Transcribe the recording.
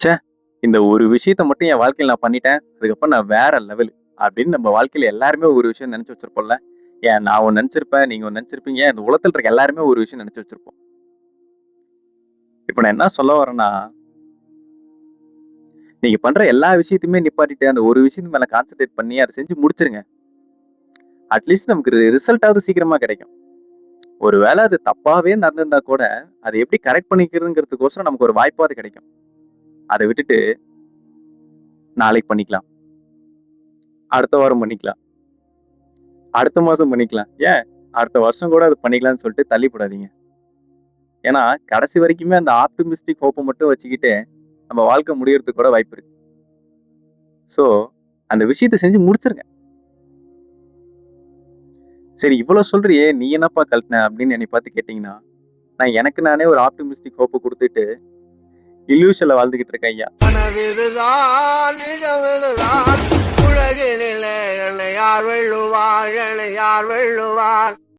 ச்சே! இந்த ஒரு விஷயத்த மட்டும் என் வாழ்க்கையில நான் பண்ணிட்டேன். அதுக்கப்புறம் நான் வேற லெவலு. அப்படின்னு நம்ம வாழ்க்கையில எல்லாருமே ஒரு விஷயம் நெனச்சு வச்சிருப்போம்ல. ஏன் நான் ஒண்ணு நெனச்சிருப்பேன், நீங்க ஒண்ணு நெனச்சிருப்பீங்க. இந்த உலகத்துல இருக்க எல்லாருமே ஒரு விஷயம் நெனச்சு வச்சிருப்போம். இப்ப நான் என்ன சொல்ல வரேன்னா, நீங்க பண்ற எல்லா விஷயத்தையுமே நிப்பாட்டிட்டு, அந்த ஒரு விஷயத்து மேல கான்சன்ட்ரேட் பண்ணி அத செஞ்சு முடிச்சுருங்க. அட்லீஸ்ட் நமக்கு ரிசல்ட்டாவது சீக்கிரமா கிடைக்கும். ஒரு வேள அது தப்பாவே நடந்திருந்தா கூட, அத எப்படி கரெக்ட் பண்ணிக்கிறதுங்கிறதுக்கோசரம் நமக்கு ஒரு வாய்ப்பாவது கிடைக்கும். அத விட்டுட்டு, நாளைக்கு பண்ணிக்கலாம். அடுத்த வாரம் பண்ணிக்கலாம். அடுத்த மாசம் பண்ணிக்கலாம். ஏன் அடுத்த வருஷம் கூட அது பண்ணிக்கலாம்னு சொல்லிட்டு தள்ளி போடாதீங்க. ஏன்னா, கடைசி வரைக்குமே அந்த ஆப்டிமிஸ்டிக் ஹோப்ப மட்டும் வச்சுக்கிட்டு, நம்ம வாழ்க்கை முடியறதுக்கு கூட வாய்ப்பு இருக்கு. ஸோ, அந்த விஷயத்த செஞ்சு முடிச்சுருங்க. சரி இவ்வளோ சொல்றியே, நீ என்னப்பா கழட்டுன அப்படின்னு என்னைய பார்த்து கேட்டீங்கன்னா, நான் எனக்கு நானே ஒரு ஆப்டிமிஸ்டிக் ஹோப்ப குடுத்துட்டு, இல்யூஷன்ல வாழ்ந்துகிட்டு இருக்கேன் ஐயா. கனவிதுதான் நிஜமிதுதான் உலகினிலே என்னை யார் வெல்லுவார் என்னை யார் வெல்லுவார்